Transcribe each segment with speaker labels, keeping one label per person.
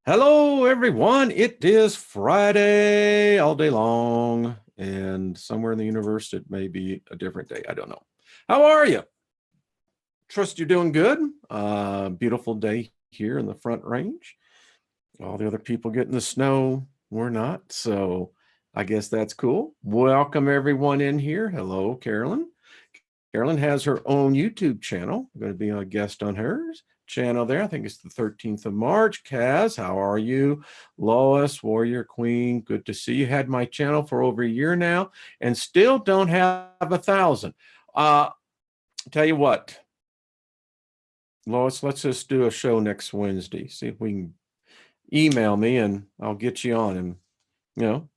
Speaker 1: Hello, everyone. It is Friday all day long, and somewhere in the universe, it may be a different day. I don't know. How are you? Trust you're doing good. Beautiful day here in the Front Range. All the other people getting the snow, we're not. So I guess that's cool. Welcome, everyone, in here. Hello, Carolyn. Carolyn has her own YouTube channel. I'm going to be a guest on hers channel there. I think it's the 13th of March. Kaz, how are you? Lois, Warrior Queen, good to see you. Had my channel for over a year now and still don't have 1,000. Tell you what, Lois, let's just do a show next Wednesday. See if we can email me and I'll get you on and, you know,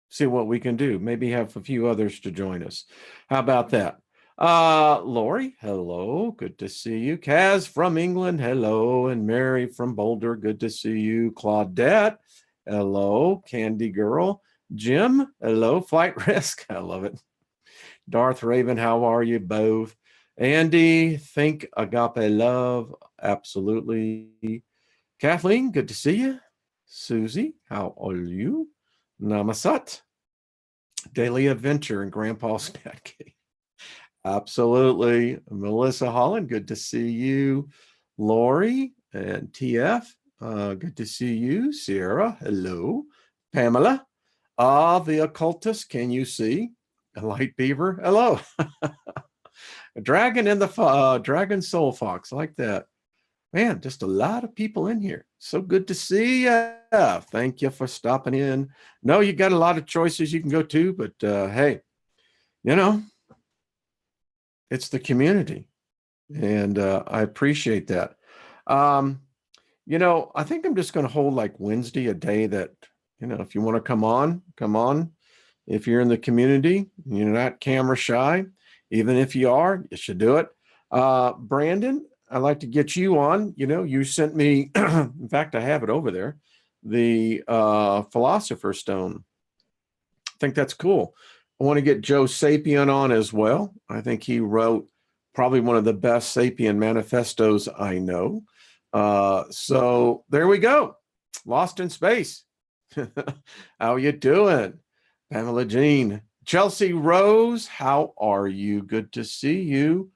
Speaker 1: see what we can do. Maybe have a few others to join us. How about that? Lori, hello, good to see you. Kaz from England, hello. And Mary from Boulder, good to see you. Claudette, hello. Candy Girl, Jim, hello. Flight Risk, I love it. Darth Raven, how are you both? Andy, Think Agape Love, absolutely. Kathleen, good to see you. Susie, how are you? Namasat, Daily Adventure and Grandpa's Pet Cave. Absolutely. Melissa Holland, good to see you. Lori and TF, good to see you. Sierra, hello. Pamela, the occultist, can you see? A light beaver, hello. A dragon in the dragon soul fox, like that. Man, just a lot of people in here. So good to see you. Thank you for stopping in. No, you got a lot of choices you can go to, but hey, you know, it's the community. And I appreciate that. I think I'm just going to hold like Wednesday, a day that, if you want to come on, come on. If you're in the community, you're not camera shy. Even if you are, you should do it. Brandon, I'd like to get you on. You sent me, in fact, I have it over there, the Philosopher's Stone. I think that's cool. I want to get Joe Sapien on as well. I think he wrote probably one of the best Sapien manifestos I know. So there we go. Lost in Space. How you doing? Pamela Jean. Chelsea Rose, how are you? Good to see you.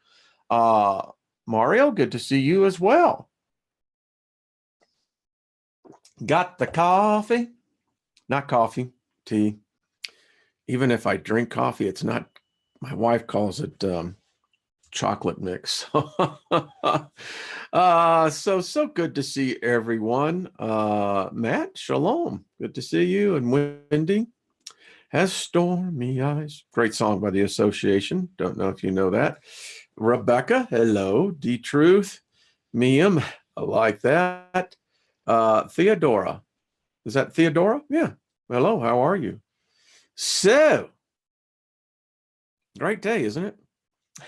Speaker 1: Mario, good to see you as well. Got the coffee? Not coffee, tea. Even if I drink coffee, it's not, my wife calls it chocolate mix. So good to see everyone. Matt, shalom. Good to see you. And Wendy has stormy eyes. Great song by the Association. Don't know if you know that. Rebecca, hello. D-Truth. Miam, I like that. Theodora. Is that Theodora? Yeah. Hello, how are you? So, great day, isn't it? I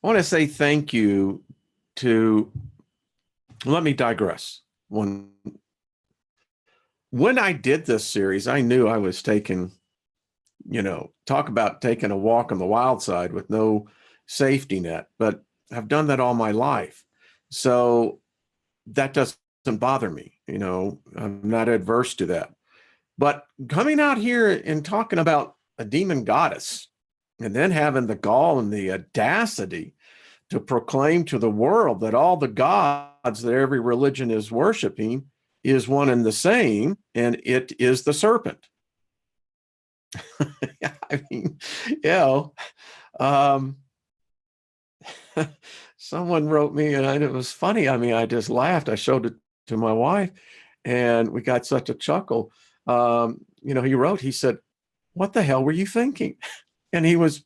Speaker 1: want to say thank you to, let me digress. When I did this series, I knew I was taking, talk about taking a walk on the wild side with no safety net, but I've done that all my life. So that doesn't bother me. I'm not adverse to that. But coming out here and talking about a demon goddess and then having the gall and the audacity to proclaim to the world that all the gods that every religion is worshiping is one and the same, and it is the serpent. I mean, someone wrote me, and it was funny. I mean, I just laughed. I showed it to my wife, and we got such a chuckle. He wrote, he said, "What the hell were you thinking?" And he was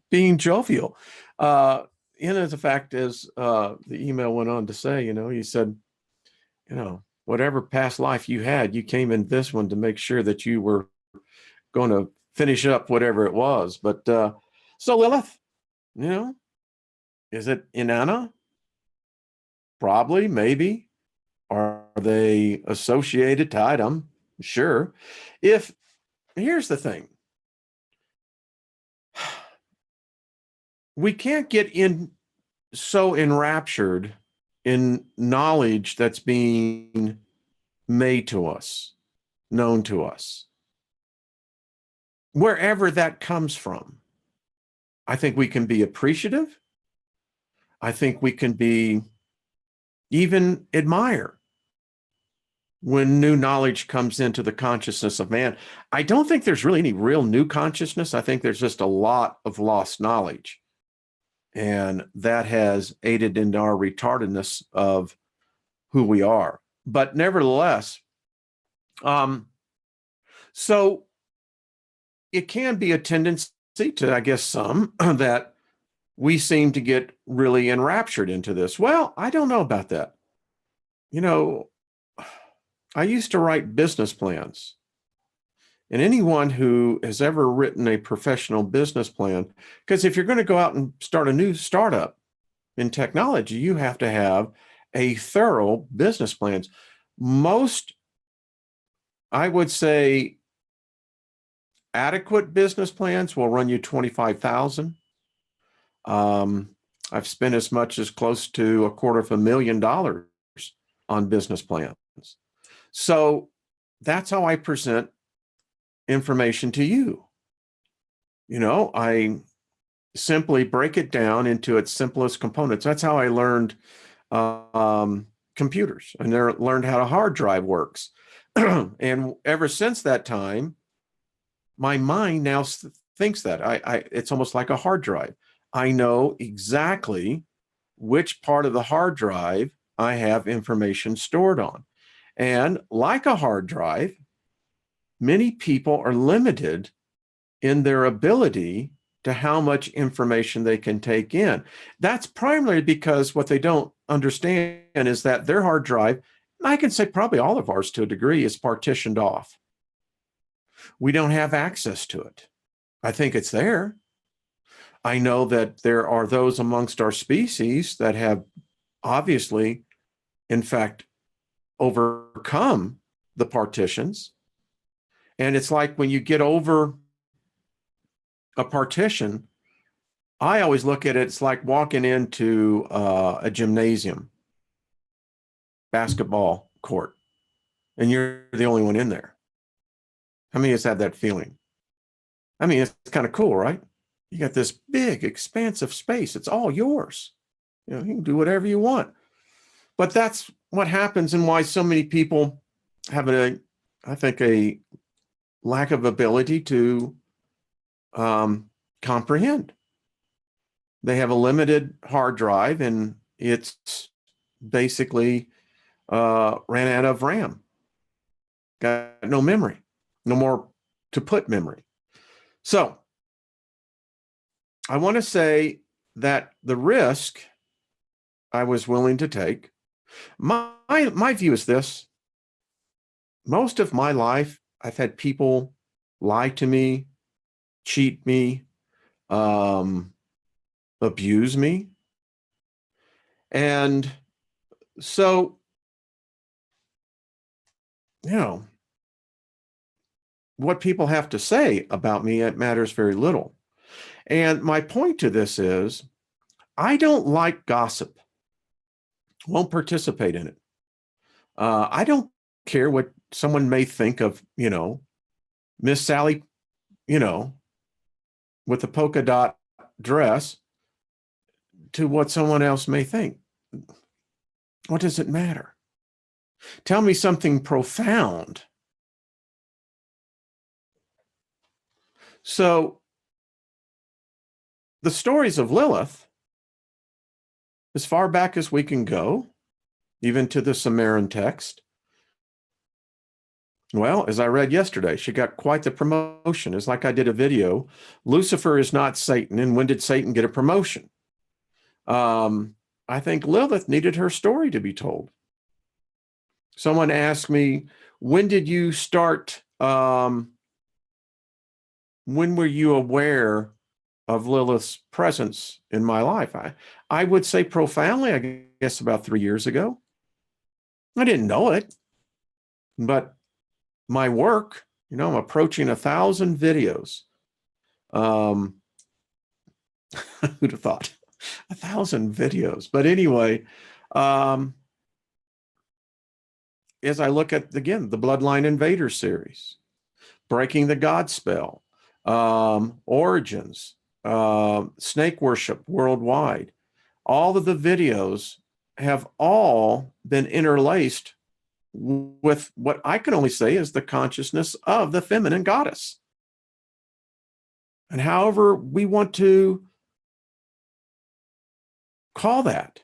Speaker 1: being jovial. The fact is, the email went on to say, he said, whatever past life you had, you came in this one to make sure that you were going to finish up whatever it was. But so Lilith, is it Inanna? Probably, maybe. Are they associated, tied them? Sure. Here's the thing. We can't get in so enraptured in knowledge that's being made to us, known to us. Wherever that comes from, I think we can be appreciative. I think we can be even admire when new knowledge comes into the consciousness of man. I don't think there's really any real new consciousness. I think there's just a lot of lost knowledge. And that has aided into our retardedness of who we are. But nevertheless, so it can be a tendency to, I guess, some that we seem to get really enraptured into this. Well, I don't know about that. You know, I used to write business plans. And anyone who has ever written a professional business plan, because if you're going to go out and start a new startup in technology, you have to have a thorough business plans. Most, I would say, adequate business plans will run you $25,000. I've spent as much as close to $250,000 on business plans. So that's how I present information to you. You know, I simply break it down into its simplest components. That's how I learned computers, and learned how a hard drive works. And ever since that time, my mind now thinks that it's almost like a hard drive. I know exactly which part of the hard drive I have information stored on. And like a hard drive, many people are limited in their ability to how much information they can take in. That's primarily because what they don't understand is that their hard drive, and I can say probably all of ours to a degree, is partitioned off. We don't have access to it. I think it's there. I know that there are those amongst our species that have obviously, in fact, overcome the partitions. And it's like when you get over a partition, I always look at it, it's like walking into a gymnasium, basketball court, and you're the only one in there. How many of us have that feeling? I mean, it's kind of cool, right? You got this big, expansive space. It's all yours. You know, you can do whatever you want. But that's what happens, and why so many people have I think, a lack of ability to comprehend. They have a limited hard drive, and it's basically ran out of RAM. Got no memory, no more to put memory. So I want to say that the risk I was willing to take, my view is this: most of my life, I've had people lie to me, cheat me, abuse me. And so, you know, what people have to say about me, it matters very little. And my point to this is, I don't like gossip. Won't participate in it. I don't care what someone may think of, you know, Miss Sally, you know, with a polka dot dress, to what someone else may think. What does it matter? Tell me something profound. So the stories of Lilith, as far back as we can go, even to the Sumerian text, well, as I read yesterday, she got quite the promotion. It's like I did a video, Lucifer is not Satan, and when did Satan get a promotion? I think Lilith needed her story to be told. Someone asked me, when did you start, when were you aware of Lilith's presence in my life? I would say profoundly, I guess about 3 years ago. I didn't know it, but my work, you know, I'm approaching 1,000 videos. Who'd have thought? 1,000 videos. But anyway, as I look at, again, the Bloodline Invader series, Breaking the God Spell, Origins, Snake Worship Worldwide, all of the videos have all been interlaced with what I can only say is the consciousness of the feminine goddess. And however we want to call that.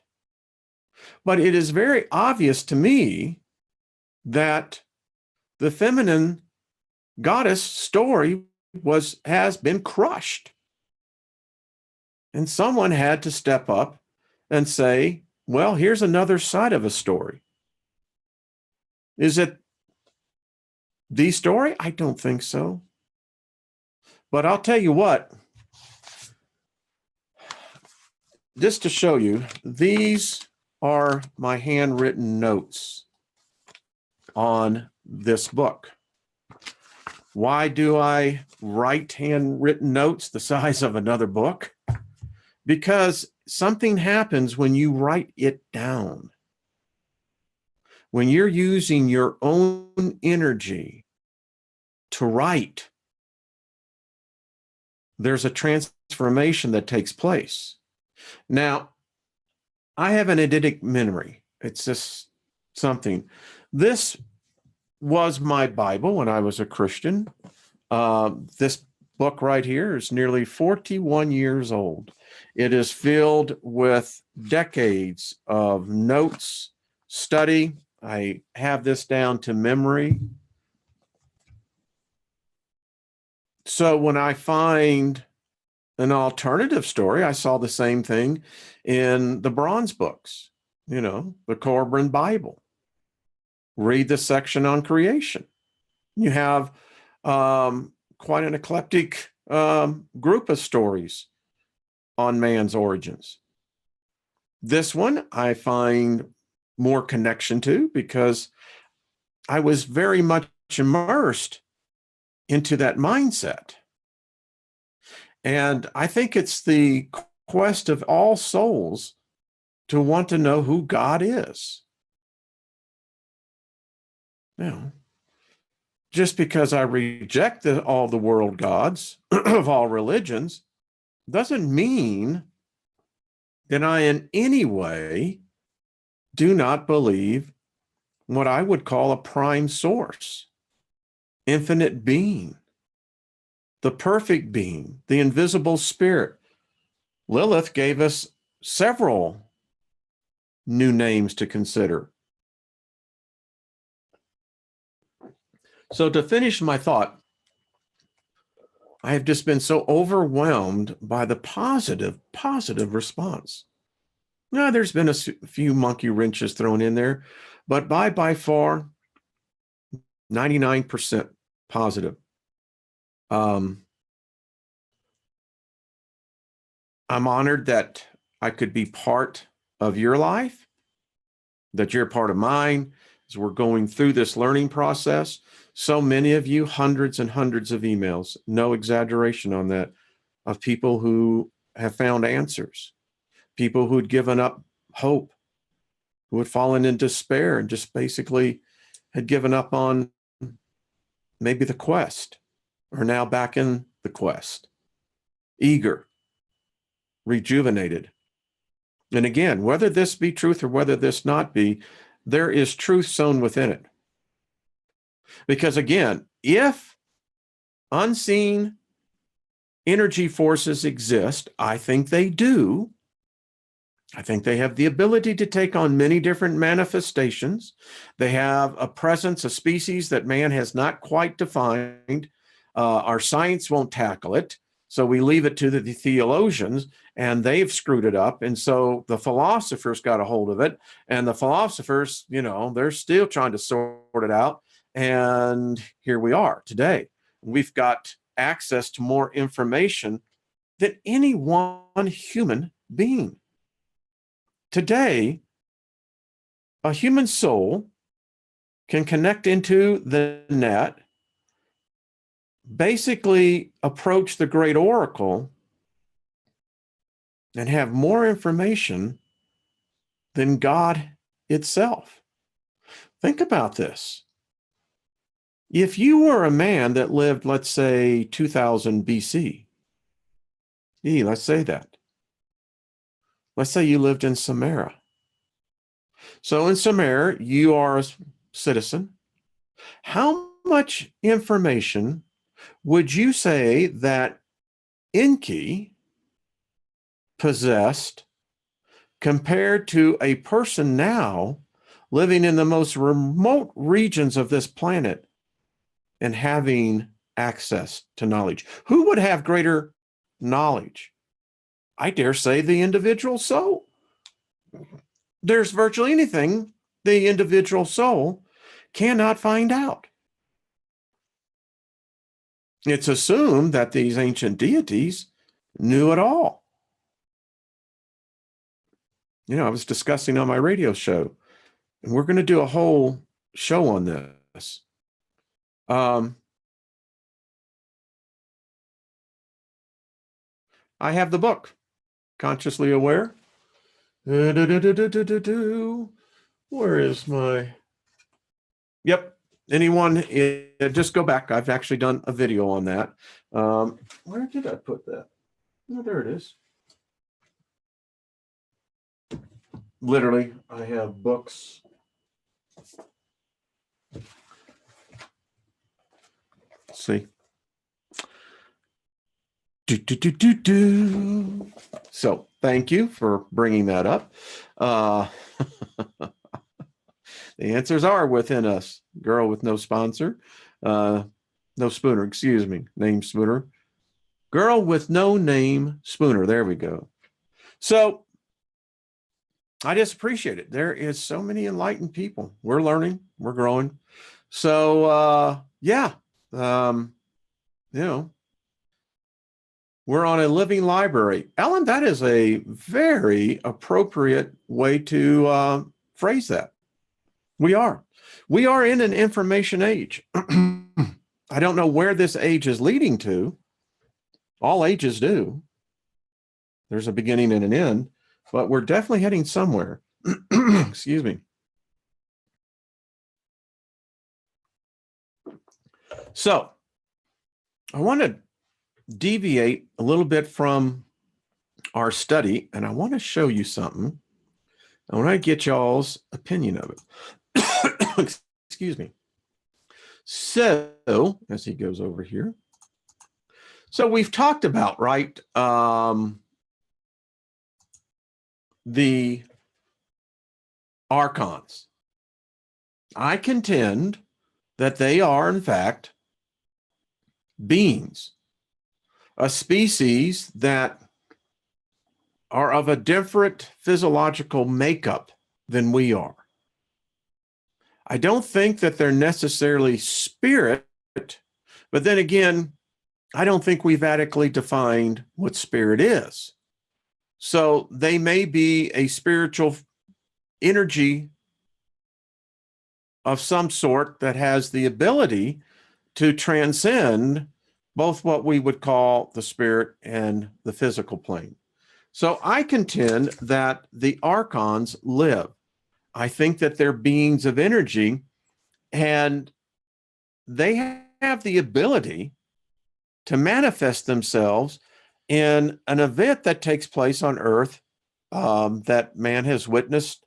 Speaker 1: But it is very obvious to me that the feminine goddess story has been crushed. And someone had to step up and say, well, here's another side of a story. Is it the story? I don't think so. But I'll tell you what, just to show you, these are my handwritten notes on this book. Why do I write handwritten notes the size of another book? Because something happens when you write it down. When you're using your own energy to write, there's a transformation that takes place. Now, I have an eidetic memory. It's just something. This was my Bible when I was a Christian. This book right here is nearly 41 years old. It is filled with decades of notes, study. I have this down to memory. So when I find an alternative story, I saw the same thing in the bronze books, the Corban Bible. Read the section on creation. You have quite an eclectic group of stories on man's origins. This one I find more connection to because I was very much immersed into that mindset. And I think it's the quest of all souls to want to know who God is. Just because I reject all the world gods of all religions doesn't mean that I in any way do not believe what I would call a prime source, infinite being, the perfect being, the invisible spirit. Lilith gave us several new names to consider. So to finish my thought, I have just been so overwhelmed by the positive response. Now, there's been a few monkey wrenches thrown in there, but by far, 99% positive. I'm honored that I could be part of your life, that you're part of mine as we're going through this learning process. So many of you, hundreds and hundreds of emails, no exaggeration on that, of people who have found answers, people who'd given up hope, who had fallen in despair and just basically had given up on maybe the quest, are now back in the quest, eager, rejuvenated. And again, whether this be truth or whether this not be, there is truth sown within it. Because again, if unseen energy forces exist, I think they do. I think they have the ability to take on many different manifestations. They have a presence, a species that man has not quite defined. Our science won't tackle it. So we leave it to the theologians, and they've screwed it up. And so the philosophers got a hold of it. And the philosophers, they're still trying to sort it out. And here we are today. We've got access to more information than any one human being. Today, a human soul can connect into the net, basically approach the great oracle, and have more information than God itself. Think about this. If you were a man that lived, let's say, 2000 BC, let's say that. Let's say you lived in Sumer. So in Sumer, you are a citizen. How much information would you say that Enki possessed compared to a person now living in the most remote regions of this planet and having access to knowledge? Who would have greater knowledge? I dare say the individual soul. There's virtually anything the individual soul cannot find out. It's assumed that these ancient deities knew it all. I was discussing on my radio show, and we're going to do a whole show on this. I have the book, Consciously Aware. Where is my... Yep. Anyone, just go back. I've actually done a video on that. Where did I put that? Oh, there it is. Literally, I have books. Let's see. So thank you for bringing that up. The answers are within us. Girl with no sponsor. No spooner, excuse me. Name spooner. Girl with no name spooner. There we go. So I just appreciate it. There is so many enlightened people. We're learning. We're growing. So, yeah. We're on a living library. Ellen, that is a very appropriate way to phrase that. We are in an information age. I don't know where this age is leading to. All ages do. There's a beginning and an end, but we're definitely heading somewhere. Excuse me. So I want to deviate a little bit from our study, and I want to show you something. I want to get y'all's opinion of it. Excuse me. So, as he goes over here. So we've talked about, right, the archons. I contend that they are, in fact, beings, a species that are of a different physiological makeup than we are. I don't think that they're necessarily spirit, but then again, I don't think we've adequately defined what spirit is. So they may be a spiritual energy of some sort that has the ability to transcend both what we would call the spirit and the physical plane. So I contend that the archons live. I think that they're beings of energy, and they have the ability to manifest themselves in an event that takes place on Earth that man has witnessed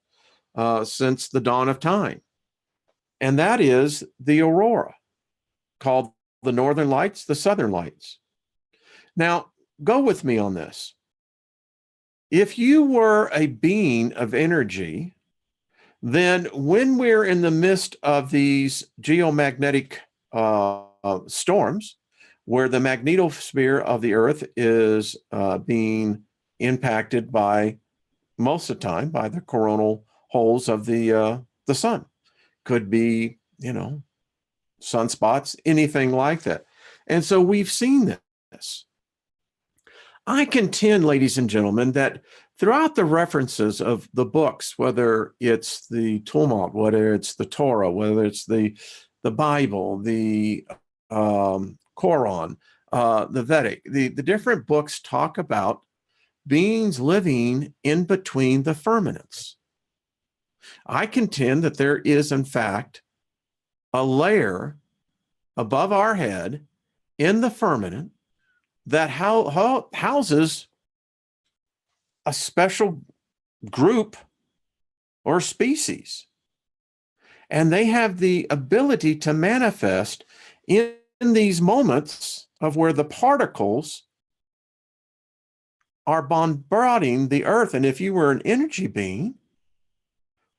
Speaker 1: since the dawn of time. And that is the aurora, called the Northern Lights, the Southern Lights. Now, go with me on this. If you were a being of energy, then when we're in the midst of these geomagnetic storms, where the magnetosphere of the Earth is being impacted by, most of the time, by the coronal holes of the sun. Could be, sunspots, anything like that. And so we've seen this. I contend, ladies and gentlemen, that throughout the references of the books, whether it's the Talmud, whether it's the Torah, whether it's the Bible, the Quran, the Vedic, the different books talk about beings living in between the firmaments. I contend that there is, in fact, a layer above our head in the firmament that houses a special group or species. And they have the ability to manifest in these moments of where the particles are bombarding the earth. And if you were an energy being,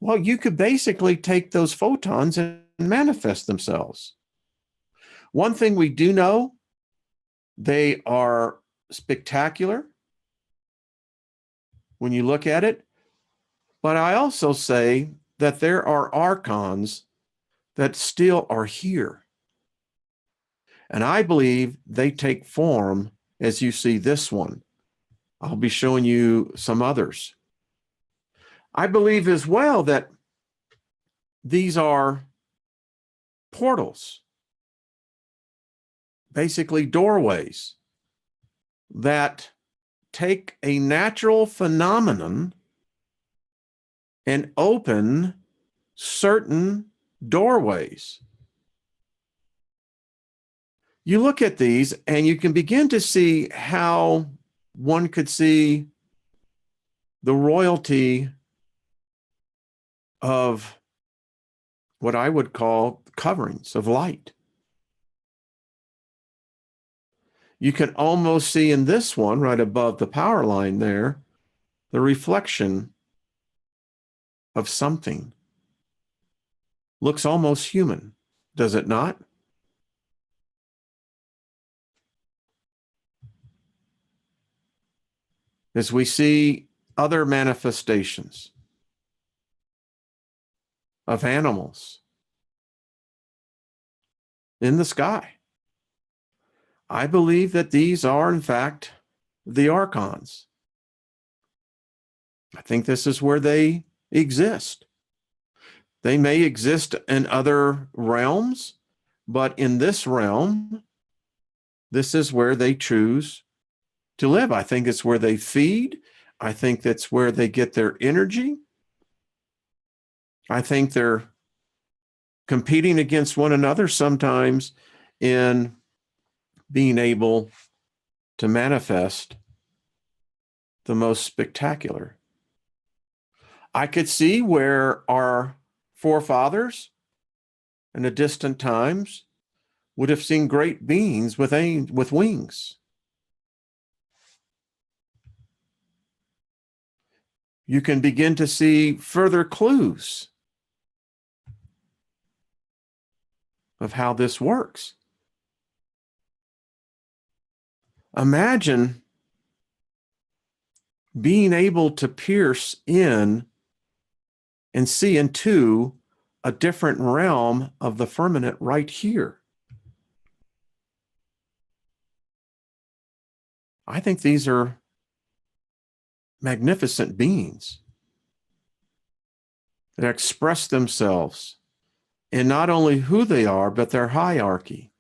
Speaker 1: well, you could basically take those photons and manifest themselves. One thing we do know, they are spectacular when you look at it. But I also say that there are archons that still are here. And I believe they take form as you see this one. I'll be showing you some others. I believe as well that these are portals, basically doorways that take a natural phenomenon and open certain doorways. You look at these and you can begin to see how one could see the royalty of what I would call coverings of light. You can almost see in this one right above the power line there, the reflection of something. Looks almost human, does it not? As we see other manifestations of animals in the sky, I believe that these are, in fact, the archons. I think this is where they exist. They may exist in other realms, but in this realm, this is where they choose to live. I think it's where they feed. I think that's where they get their energy. I think they're competing against one another sometimes in being able to manifest the most spectacular. I could see where our forefathers in the distant times would have seen great beings with wings. You can begin to see further clues of how this works. Imagine being able to pierce in and see into a different realm of the firmament right here. I think these are magnificent beings that express themselves in not only who they are, but their hierarchy.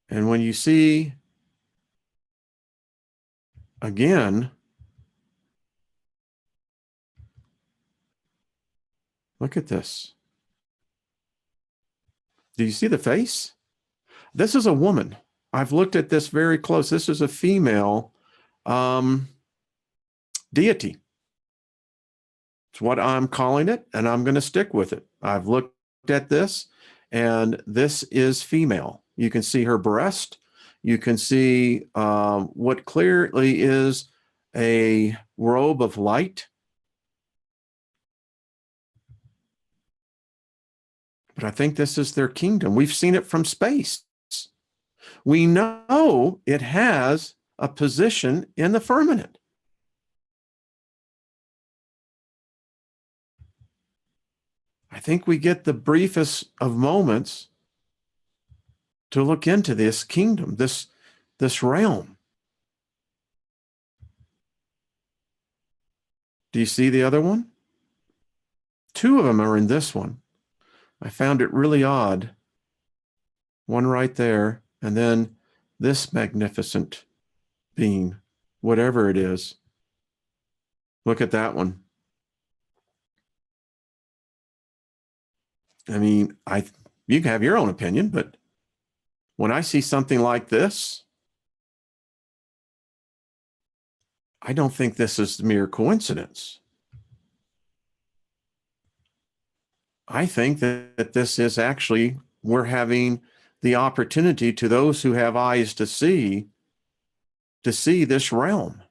Speaker 1: And when you see, again, look at this. Do you see the face? This is a woman. I've looked at this very close. This is a female deity. It's what I'm calling it, and I'm going to stick with it. I've looked at this, and this is female. You can see her breast. You can see what clearly is a robe of light. But I think this is their kingdom. We've seen it from space. We know it has a position in the firmament. I think we get the briefest of moments to look into this kingdom, this realm. Do you see the other one? Two of them are in this one. I found it really odd. One right there, and then this magnificent being, whatever it is. Look at that one. I mean, you can have your own opinion, but when I see something like this, I don't think this is mere coincidence. I think that this is actually, we're having the opportunity to those who have eyes to see this realm.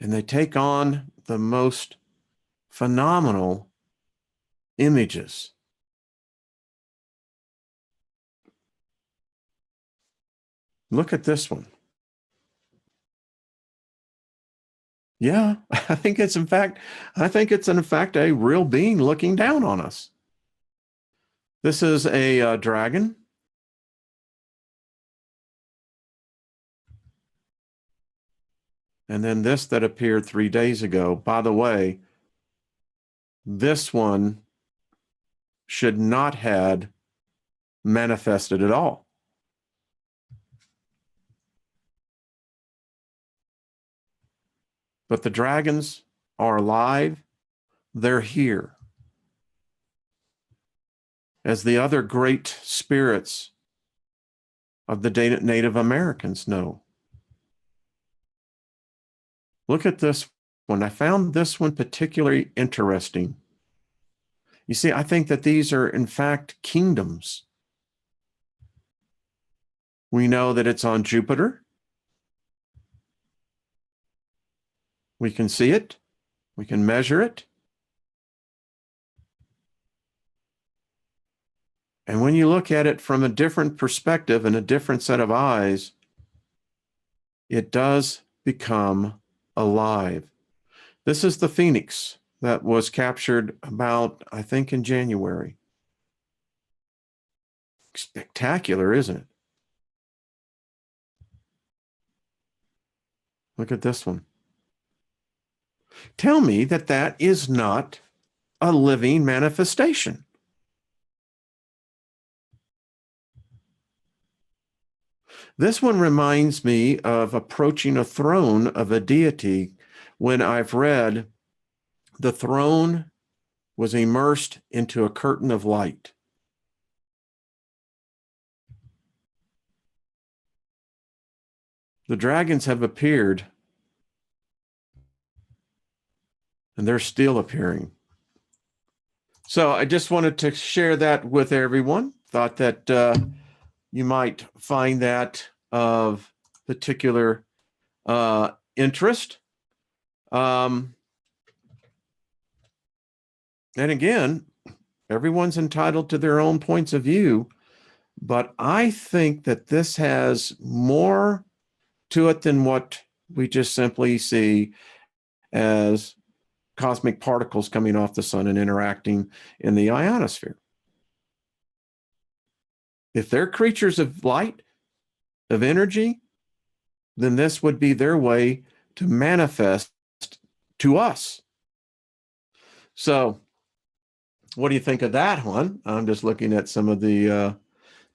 Speaker 1: And they take on the most phenomenal images. Look at this one. Yeah, I think it's in fact a real being looking down on us. This is a dragon. And then this that appeared 3 days ago. By the way, this one should not had manifested at all. But the dragons are alive. They're here. As the other great spirits of the Native Americans know. Look at this one. I found this one particularly interesting. You see, I think that these are, in fact, kingdoms. We know that it's on Jupiter. We can see it. We can measure it. And when you look at it from a different perspective and a different set of eyes, it does become alive. This is the Phoenix that was captured about, I think, in January. Spectacular, isn't it? Look at this one. Tell me that that is not a living manifestation. This one reminds me of approaching a throne of a deity when I've read the throne was immersed into a curtain of light. The dragons have appeared, and they're still appearing. So I just wanted to share that with everyone. Thought that you might find that of particular interest. And again, everyone's entitled to their own points of view, but I think that this has more to it than what we just simply see as cosmic particles coming off the sun and interacting in the ionosphere. If they're creatures of light, of energy, then this would be their way to manifest to us. So what do you think of that one? I'm just looking at some of the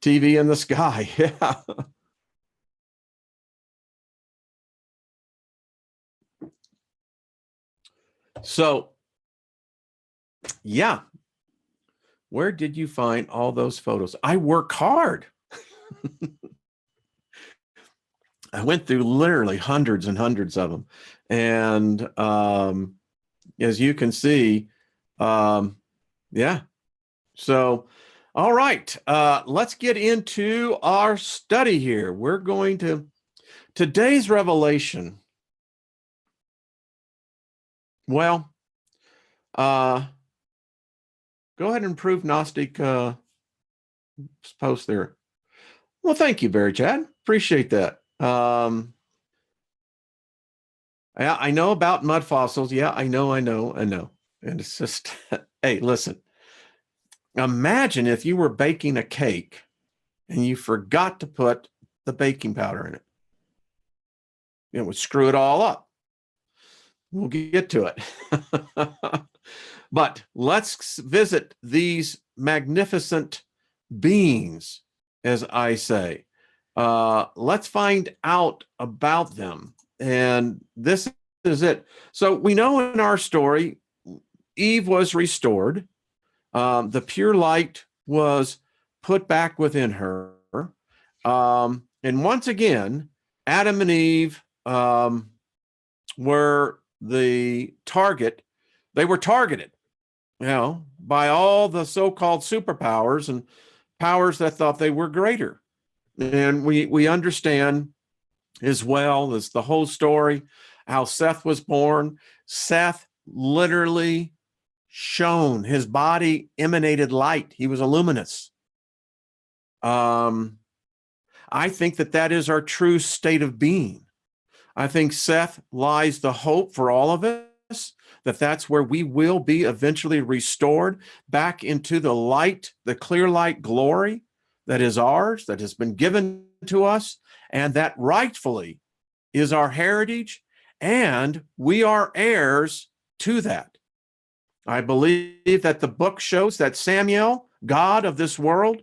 Speaker 1: TV in the sky. Yeah. So, yeah. Where did you find all those photos? I work hard. I went through literally hundreds and hundreds of them. And as you can see, yeah. So, all right, let's get into our study here. We're going to, today's revelation, well, go ahead and improve Gnostic post there. Well, thank you, Barry Chad. Appreciate that. Yeah, I know about mud fossils. Yeah, I know. And it's just, hey, listen. Imagine if you were baking a cake and you forgot to put the baking powder in it. It would screw it all up. We'll get to it. But let's visit these magnificent beings, as I say. Let's find out about them. And this is it. So we know in our story, Eve was restored. The pure light was put back within her. And once again, Adam and Eve were the target. They were targeted, by all the so-called superpowers and powers that thought they were greater. And we understand as well as the whole story, how Seth was born. Seth literally shone. His body emanated light. He was a luminous. I think that is our true state of being. I think Seth lies the hope for all of us, that's where we will be eventually restored back into the light, the clear light glory that is ours, that has been given to us, and that rightfully is our heritage, and we are heirs to that. I believe that the book shows that Samuel, God of this world,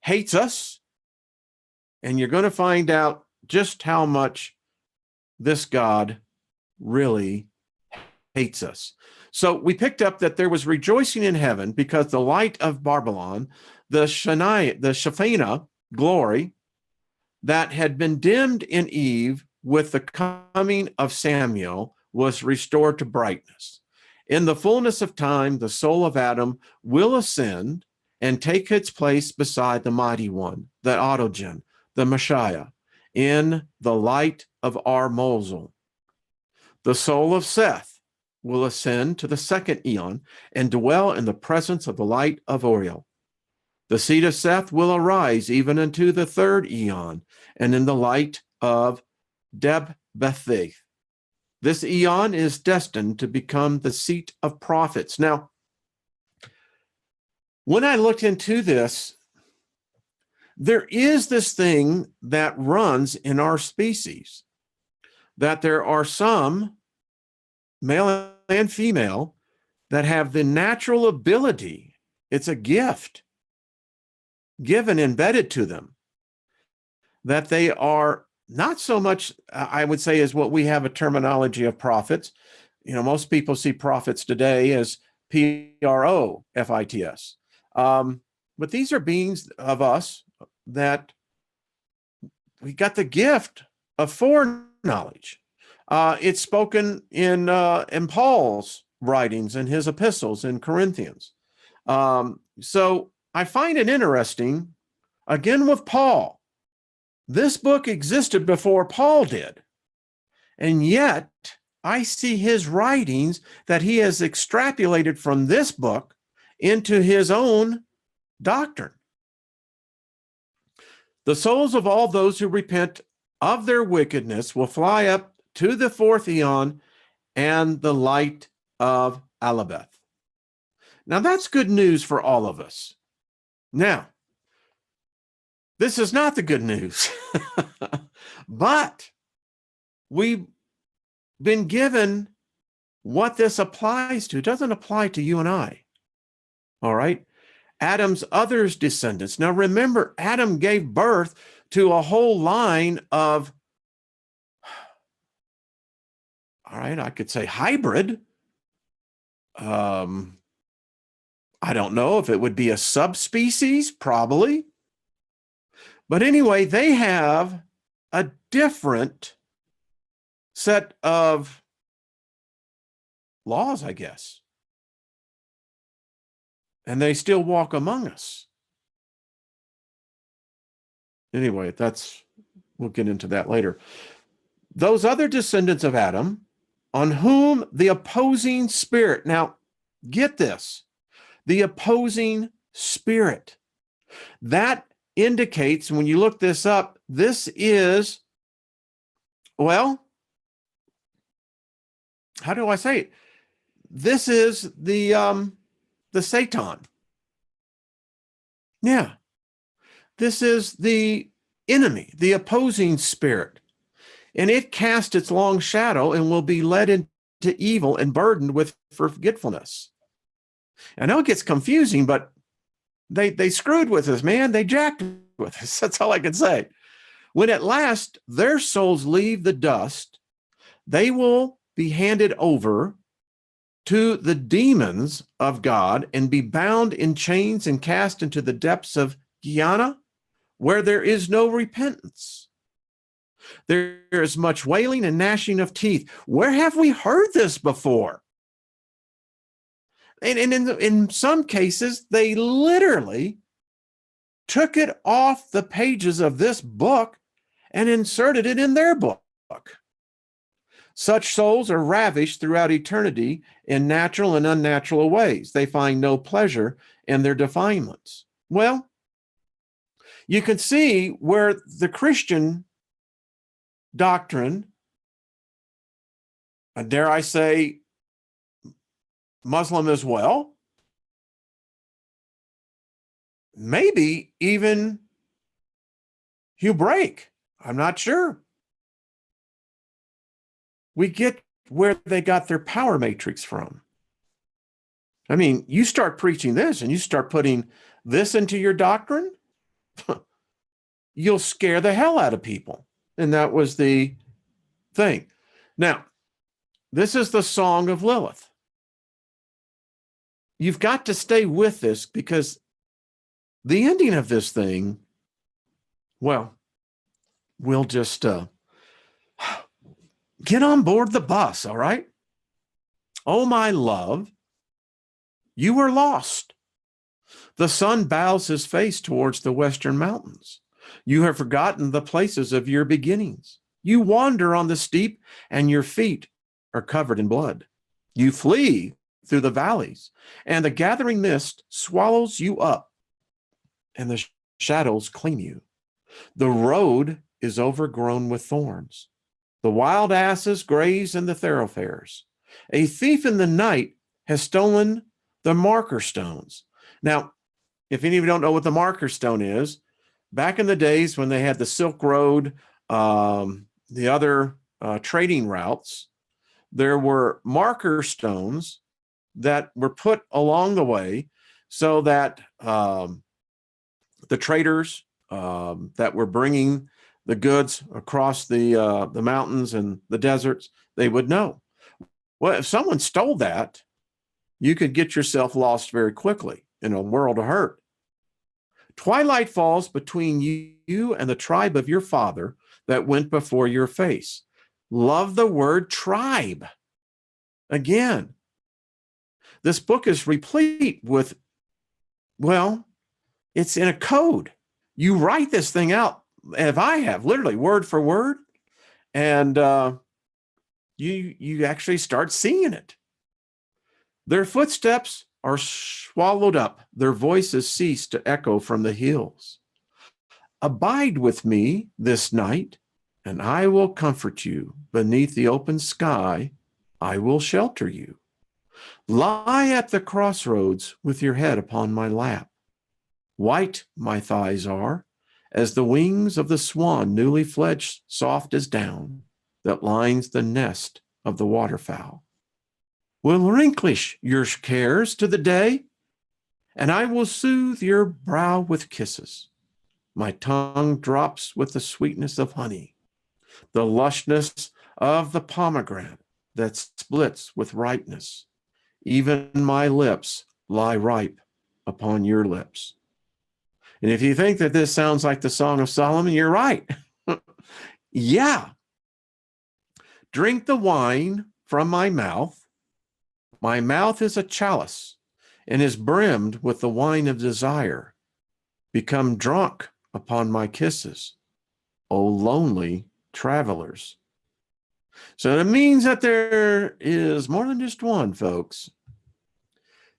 Speaker 1: hates us, and you're going to find out just how much this God really hates us. So we picked up that there was rejoicing in heaven because the light of Babylon, the Shekinah glory that had been dimmed in Eve with the coming of Samuel, was restored to brightness. In the fullness of time, the soul of Adam will ascend and take its place beside the mighty one, the Autogen, the Messiah, in the light of our Mosul. The soul of Seth will ascend to the second eon and dwell in the presence of the light of Oriel. The seed of Seth will arise even into the third eon and in the light of Deb-Bethith. This eon is destined to become the seat of prophets. Now, when I looked into this, there is this thing that runs in our species, that there are some, male and female, that have the natural ability, it's a gift given, embedded to them, that they are not so much, I would say, as what we have a terminology of prophets. Most people see prophets today as Profits. But these are beings of us that we got the gift of foreknowledge. It's spoken in Paul's writings and his epistles in Corinthians. So I find it interesting, again with Paul. This book existed before Paul did. And yet I see his writings that he has extrapolated from this book into his own doctrine. The souls of all those who repent of their wickedness will fly up to the fourth eon and the light of Alabeth. Now that's good news for all of us. Now, this is not the good news, but we've been given what this applies to. It doesn't apply to you and I. All right? Adam's other descendants. Now remember, Adam gave birth to a whole line of, all right, I could say hybrid. I don't know if it would be a subspecies, probably. But anyway, they have a different set of laws, I guess. And they still walk among us. Anyway, we'll get into that later. Those other descendants of Adam, on whom the opposing spirit, now get this, the opposing spirit, that indicates, when you look this up, this is, well, how do I say it? This is the Satan. Yeah. This is the enemy, the opposing spirit. And it casts its long shadow and will be led into evil and burdened with forgetfulness. I know it gets confusing, but they screwed with us, man. They jacked with us. That's all I can say. When at last their souls leave the dust, they will be handed over to the demons of God and be bound in chains and cast into the depths of Gehenna, where there is no repentance. There is much wailing and gnashing of teeth. Where have we heard this before? And in some cases, they literally took it off the pages of this book and inserted it in their book. Such souls are ravished throughout eternity in natural and unnatural ways. They find no pleasure in their defilements. Well, you can see where the Christian doctrine, and dare I say, Muslim as well, maybe even Hebraic, I'm not sure. We get where they got their power matrix from. I mean, you start preaching this and you start putting this into your doctrine, you'll scare the hell out of people. And that was the thing. Now, this is the Song of Lilith. You've got to stay with this because the ending of this thing, well, we'll just get on board the bus, all right? Oh, my love, you are lost. The sun bows his face towards the western mountains. You have forgotten the places of your beginnings. You wander on the steep, and your feet are covered in blood. You flee through the valleys, and the gathering mist swallows you up, and the shadows claim you. The road is overgrown with thorns. The wild asses graze in the thoroughfares. A thief in the night has stolen the marker stones. Now, if any of you don't know what the marker stone is, back in the days when they had the Silk Road, the other trading routes, there were marker stones that were put along the way so that the traders that were bringing the goods across the mountains and the deserts, they would know. Well, if someone stole that, you could get yourself lost very quickly in a world of hurt. Twilight falls between you and the tribe of your father that went before your face. Love the word tribe. Again, this book is replete with, well, it's in a code. You write this thing out, if I have, literally word for word, and you actually start seeing it. Their footsteps are swallowed up. Their voices cease to echo from the hills. Abide with me this night, and I will comfort you. Beneath the open sky, I will shelter you. Lie at the crossroads with your head upon my lap. White my thighs are, as the wings of the swan newly fledged, soft as down that lines the nest of the waterfowl. Will relinquish your cares to the day, and I will soothe your brow with kisses. My tongue drops with the sweetness of honey, the lushness of the pomegranate that splits with ripeness. Even my lips lie ripe upon your lips. And if you think that this sounds like the Song of Solomon, you're right. Yeah. Drink the wine from my mouth. My mouth is a chalice and is brimmed with the wine of desire. Become drunk upon my kisses, O lonely travelers. So it means that there is more than just one, folks.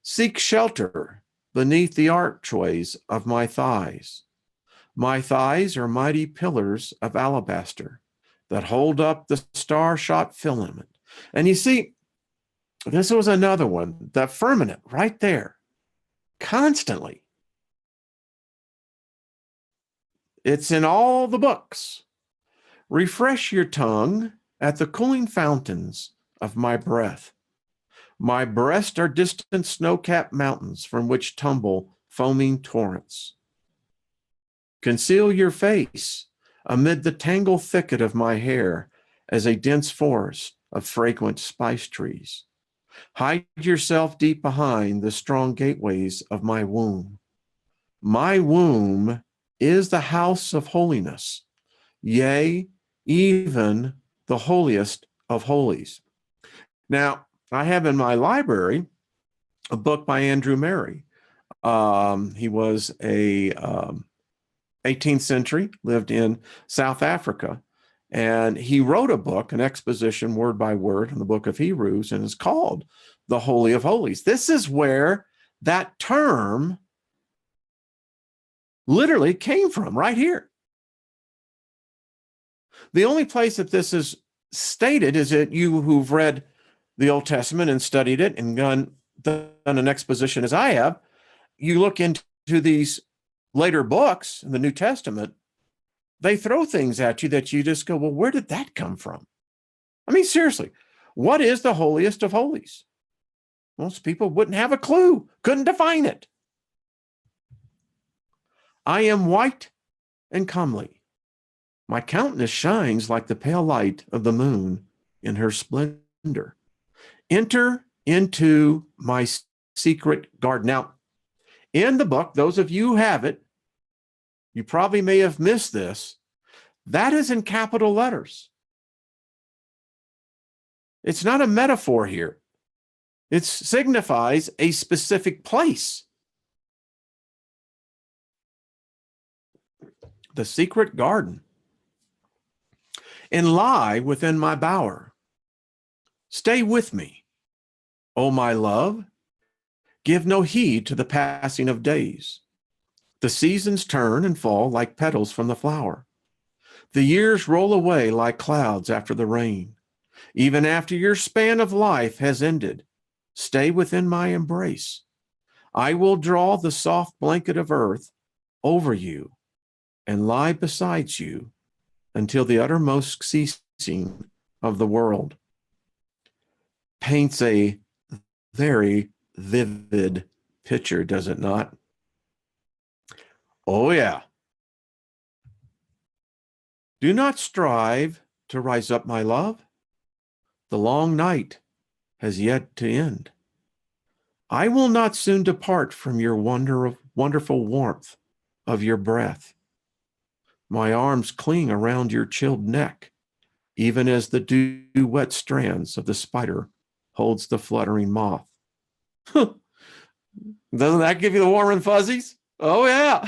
Speaker 1: Seek shelter beneath the archways of my thighs. My thighs are mighty pillars of alabaster that hold up the star-shot filament. And you see, this was another one, the firmament right there, constantly. It's in all the books. Refresh your tongue at the cooling fountains of my breath. My breast are distant snow-capped mountains from which tumble foaming torrents. Conceal your face amid the tangled thicket of my hair as a dense forest of fragrant spice trees. Hide yourself deep behind the strong gateways of my womb. My womb is the house of holiness, yea, even the holiest of holies. Now, I have in my library a book by Andrew Murray. He was a 18th century, lived in South Africa, and he wrote a book, an exposition word by word in the book of Hebrews, and it's called the Holy of Holies. This is where that term literally came from, right here. The only place that this is stated is that you who've read the Old Testament and studied it and done an exposition as I have, you look into these later books in the New Testament, they throw things at you that you just go, well, where did that come from? I mean, seriously, what is the holiest of holies? Most people wouldn't have a clue, couldn't define it. I am white and comely. My countenance shines like the pale light of the moon in her splendor. Enter into my secret garden. Now, in the book, those of you who have it, you probably may have missed this. That is in capital letters. It's not a metaphor here. It signifies a specific place. The secret garden. And lie within my bower. Stay with me, O my love. Give no heed to the passing of days. The seasons turn and fall like petals from the flower. The years roll away like clouds after the rain. Even after your span of life has ended, stay within my embrace. I will draw the soft blanket of earth over you and lie beside you until the uttermost ceasing of the world. Paints a very vivid picture, does it not? Oh, yeah. Do not strive to rise up, my love. The long night has yet to end. I will not soon depart from your wonderful warmth of your breath. My arms cling around your chilled neck, even as the dew-wet strands of the spider holds the fluttering moth. Doesn't that give you the warm and fuzzies? Oh, yeah.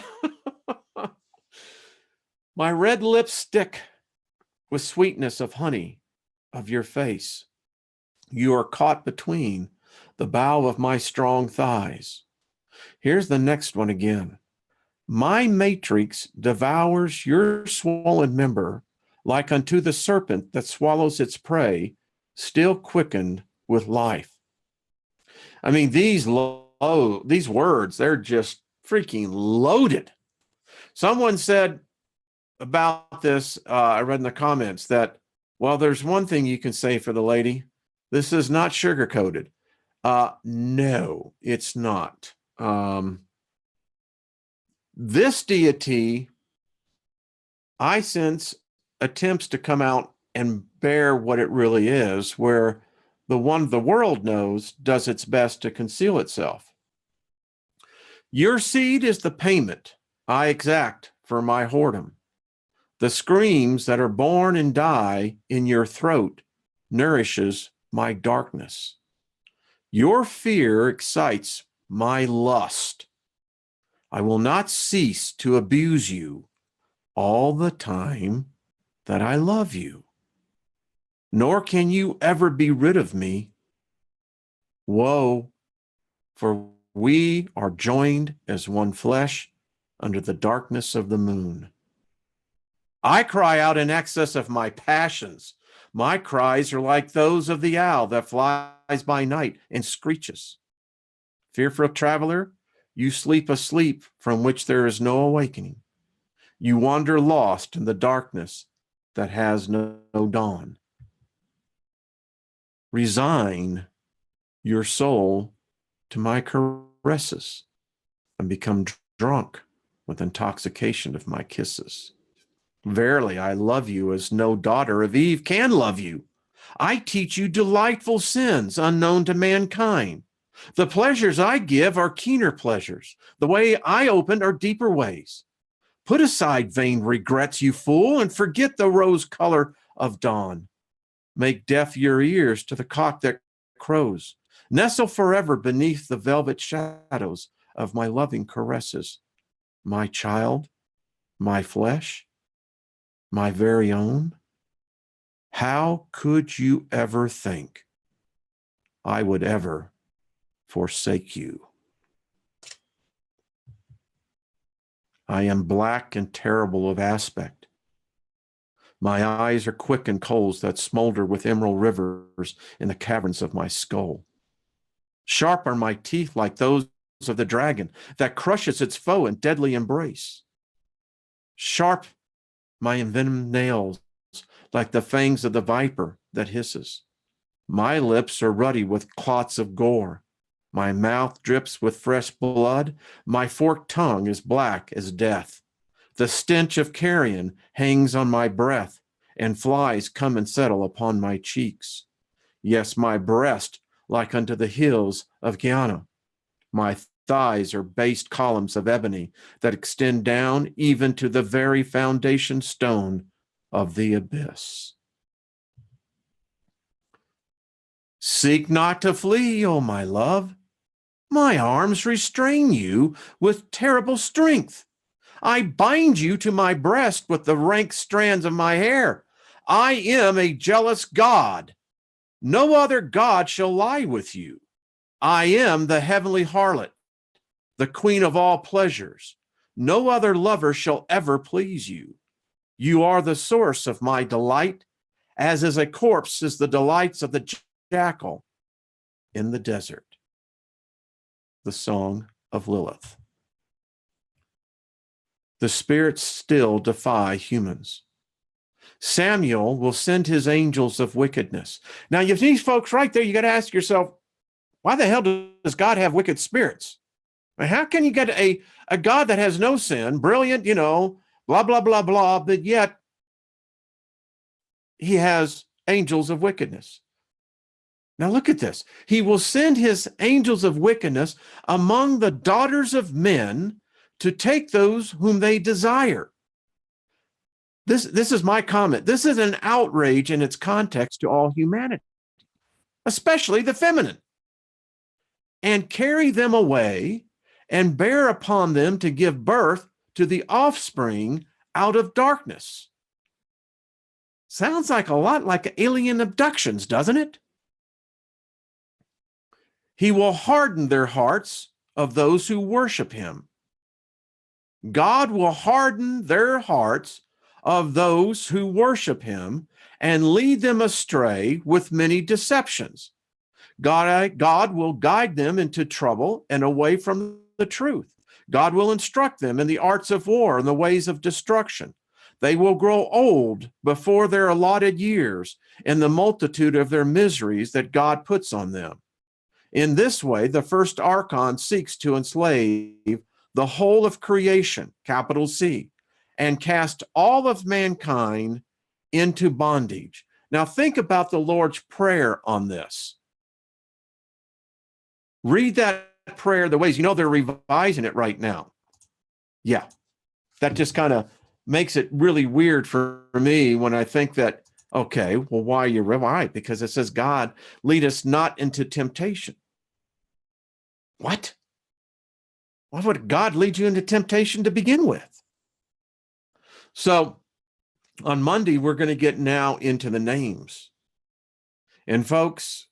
Speaker 1: My red lips stick with sweetness of honey of your face. You are caught between the bow of my strong thighs. Here's the next one again. My matrix devours your swollen member like unto the serpent that swallows its prey, still quickened with life. I mean, these words, they're just freaking loaded. Someone said about this, I read in the comments that, well, there's one thing you can say for the lady. This is not sugar-coated. No, it's not. This deity, I sense, attempts to come out and bear what it really is, where the one the world knows does its best to conceal itself. Your seed is the payment I exact for my whoredom. The screams that are born and die in your throat nourishes my darkness. Your fear excites my lust. I will not cease to abuse you all the time that I love you, nor can you ever be rid of me. Woe, for we are joined as one flesh under the darkness of the moon. I cry out in excess of my passions. My cries are like those of the owl that flies by night and screeches. Fearful traveler, you sleep a sleep from which there is no awakening. You wander lost in the darkness that has no dawn. Resign your soul to my caresses and become drunk with intoxication of my kisses. Verily, I love you as no daughter of Eve can love you. I teach you delightful sins unknown to mankind. The pleasures I give are keener pleasures. The way I open are deeper ways. Put aside vain regrets, you fool, and forget the rose color of dawn. Make deaf your ears to the cock that crows. Nestle forever beneath the velvet shadows of my loving caresses. My child, my flesh, my very own. How could you ever think I would ever forsake you? I am black and terrible of aspect. My eyes are quick and coals that smolder with emerald rivers in the caverns of my skull. Sharp are my teeth like those of the dragon that crushes its foe in deadly embrace. Sharp my envenomed nails like the fangs of the viper that hisses. My lips are ruddy with clots of gore. My mouth drips with fresh blood. My forked tongue is black as death. The stench of carrion hangs on my breath, and flies come and settle upon my cheeks. Yes, my breast like unto the hills of Guiana. My thighs are based columns of ebony that extend down even to the very foundation stone of the abyss. Seek not to flee, O my love. My arms restrain you with terrible strength. I bind you to my breast with the rank strands of my hair. I am a jealous God. No other God shall lie with you. I am the heavenly harlot, the queen of all pleasures. No other lover shall ever please you. You are the source of my delight, as is a corpse is the delights of the jackal in the desert. The Song of Lilith. The spirits still defy humans. Samuel will send his angels of wickedness. Now, you have these folks right there, you got to ask yourself, why the hell does God have wicked spirits? How can you get a God that has no sin, brilliant, blah, blah, blah, blah, but yet he has angels of wickedness? Now look at this. He will send his angels of wickedness among the daughters of men to take those whom they desire. This is my comment. This is an outrage in its context to all humanity, especially the feminine, and carry them away and bear upon them to give birth to the offspring out of darkness. Sounds like a lot like alien abductions, doesn't it? He will harden their hearts of those who worship him. God will harden their hearts of those who worship him and lead them astray with many deceptions. God will guide them into trouble and away from the truth. God will instruct them in the arts of war and the ways of destruction. They will grow old before their allotted years in the multitude of their miseries that God puts on them. In this way, the first archon seeks to enslave the whole of creation, capital C, and cast all of mankind into bondage. Now think about the Lord's Prayer on this. Read that prayer the ways. They're revising it right now. Yeah, that just kind of makes it really weird for me when I think that, okay, well, why are you right? Because it says, God, lead us not into temptation. What? Why would God lead you into temptation to begin with? So on Monday, we're going to get now into the names. And folks,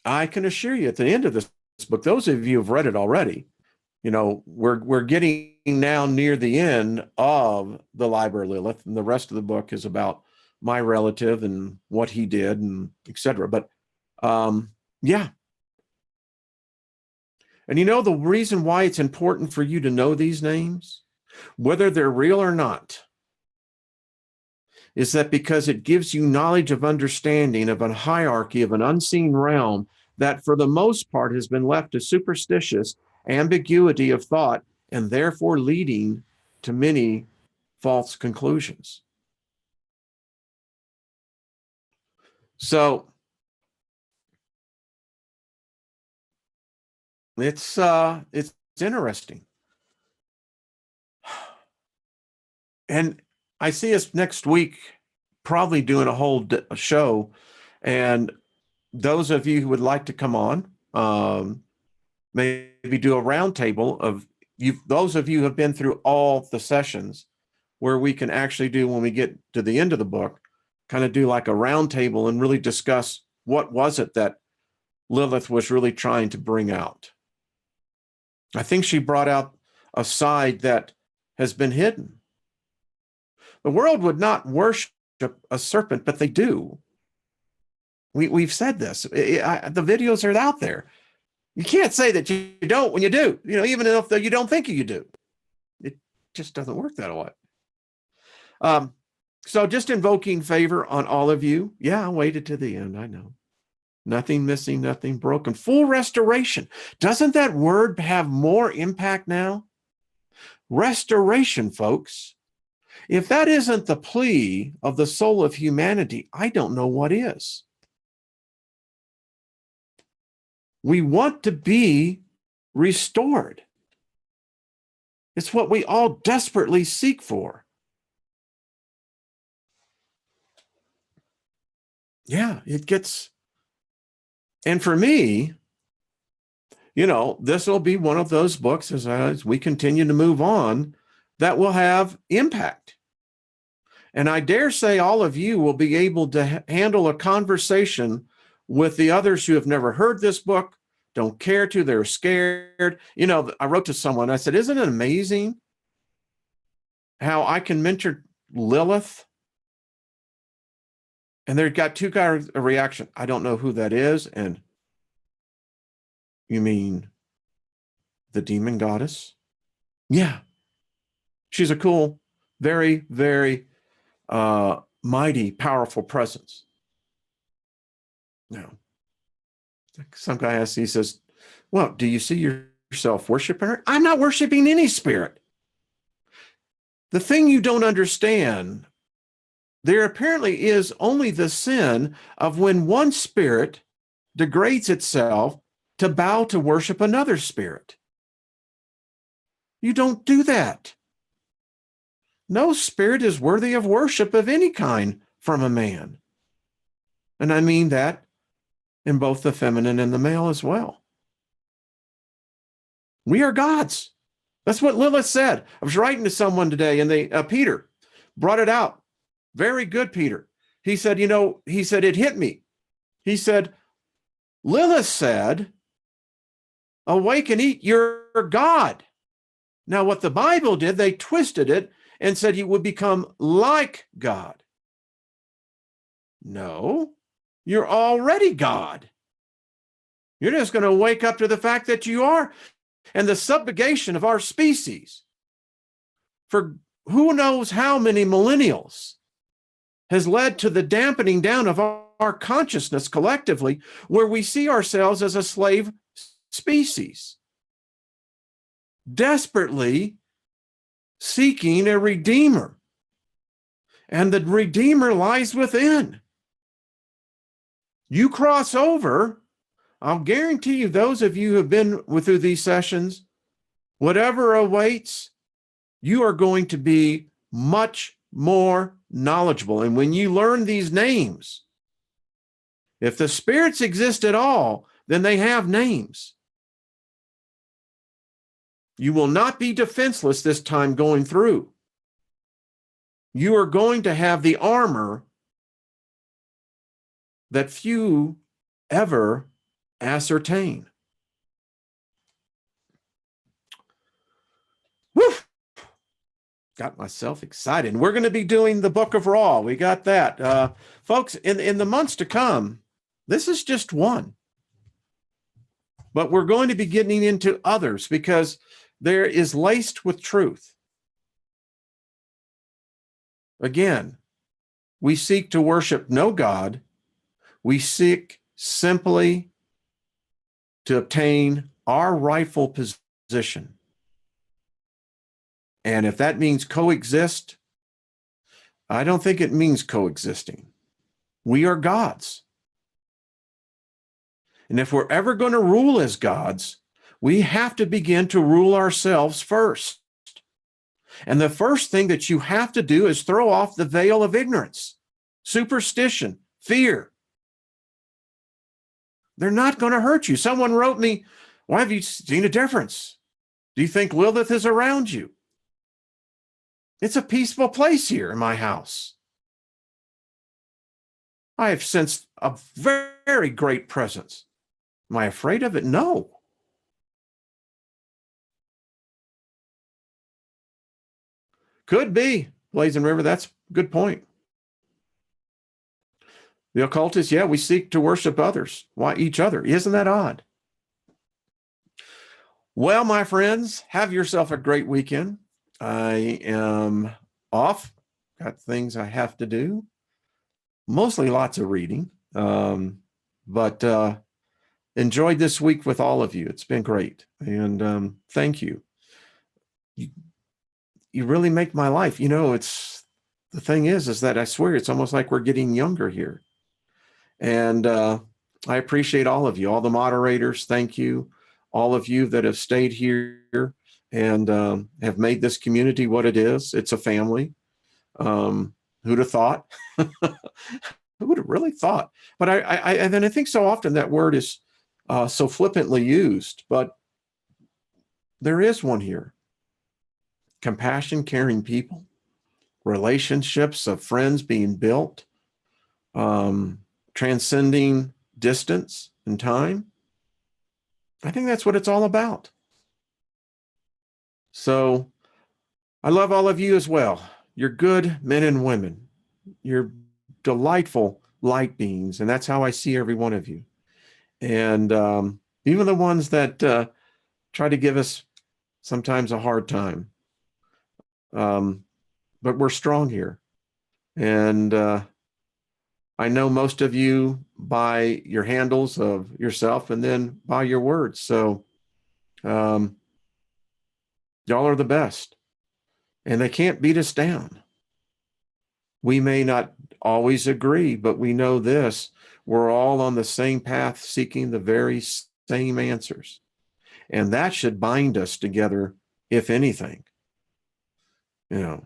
Speaker 1: I can assure you at the end of this book, those of you who've read it already, we're getting now near the end of the Liber Lilith, and the rest of the book is about my relative and what he did and etc. But yeah. And the reason why it's important for you to know these names, whether they're real or not, is that because it gives you knowledge of understanding of a hierarchy of an unseen realm that for the most part has been left to superstitious ambiguity of thought and therefore leading to many false conclusions. So it's interesting. And I see us next week probably doing a whole show. And those of you who would like to come on, maybe do a roundtable of you. Those of you who have been through all the sessions, where we can actually do, when we get to the end of the book, kind of do like a roundtable and really discuss what was it that Lilith was really trying to bring out. I think she brought out a side that has been hidden. The world would not worship a serpent, but they do. We've said this. The videos are out there. You can't say that you don't when you do. Even if you don't think you do. It just doesn't work that way. So just invoking favor on all of you. Yeah, I waited to the end. I know. Nothing missing, nothing broken. Full restoration. Doesn't that word have more impact now? Restoration, folks. If that isn't the plea of the soul of humanity, I don't know what is. We want to be restored. It's what we all desperately seek for. Yeah, it gets, and for me, this will be one of those books as we continue to move on that will have impact. And I dare say all of you will be able to handle a conversation with the others who have never heard this book, don't care to, they're scared. I wrote to someone, I said, isn't it amazing how I can mentor Lilith? And they've got two kinds of reaction. I don't know who that is. And you mean the demon goddess? Yeah. She's a cool, very, very mighty, powerful presence. Now, some guy asks, he says, well, do you see yourself worshiping her? I'm not worshiping any spirit. The thing you don't understand, there apparently is only the sin of when one spirit degrades itself to bow to worship another spirit. You don't do that. No spirit is worthy of worship of any kind from a man. And I mean that in both the feminine and the male as well. We are gods. That's what Lilith said. I was writing to someone today, and Peter brought it out. Very good, Peter. He said, it hit me. He said, Lilith said, awake and eat, you're God. Now, what the Bible did, they twisted it and said you would become like God. No, you're already God. You're just going to wake up to the fact that you are. And the subjugation of our species for who knows how many millennials has led to the dampening down of our consciousness collectively, where we see ourselves as a slave species, desperately seeking a redeemer. And the redeemer lies within. You cross over, I'll guarantee you, those of you who have been through these sessions, whatever awaits, you are going to be much more knowledgeable. And when you learn these names, if the spirits exist at all, then they have names. You will not be defenseless this time going through. You are going to have the armor that few ever ascertain. Woo! Got myself excited. And we're going to be doing the Book of Ra. We got that. Folks, in the months to come, this is just one. But we're going to be getting into others because there is laced with truth. Again, we seek to worship no God. We seek simply to obtain our rightful position. And if that means coexist I don't think it means coexisting. We are gods. And if we're ever going to rule as gods, we have to begin to rule ourselves first. And the first thing that you have to do is throw off the veil of ignorance, superstition, fear. They're not going to hurt you. Someone wrote me, why have you seen a difference? Do you think Lilith is around you? It's a peaceful place here in my house. I have sensed a very great presence. Am I afraid of it? No. Could be, Blazing River. That's a good point. The occultists, yeah, we seek to worship others. Why each other? Isn't that odd? Well, my friends, have yourself a great weekend. I am off. Got things I have to do. Mostly lots of reading. But enjoyed this week with all of you. It's been great. And thank you. You really make my life. You know, it's the thing is that I swear it's almost like we're getting younger here. And I appreciate all of you, all the moderators. Thank you. All of you that have stayed here and have made this community what it is. It's a family. Who'd have thought? Who would have really thought? But I think so often that word is so flippantly used, but there is one here. Compassion, caring people, relationships of friends being built, transcending distance and time. I think that's what it's all about. So I love all of you as well. You're good men and women. You're delightful light beings, and that's how I see every one of you. And even the ones that try to give us sometimes a hard time. But we're strong here. And I know most of you by your handles of yourself and then by your words. So y'all are the best. And they can't beat us down. We may not always agree, but we know this. We're all on the same path seeking the very same answers. And that should bind us together, if anything. You know,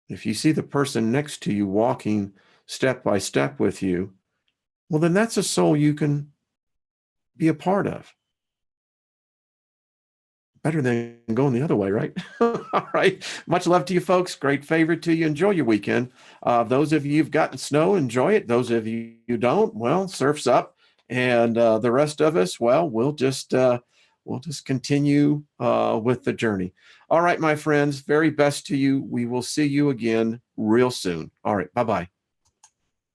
Speaker 1: if you see the person next to you walking step by step with you, well, then that's a soul you can be a part of. Better than going the other way, right? All right. Much love to you folks. Great favor to you. Enjoy your weekend. Those of you who've gotten snow, enjoy it. Those of you who don't, well, surf's up. And the rest of us, well, we'll just continue with the journey. All right, my friends, very best to you. We will see you again real soon. All right. Bye-bye.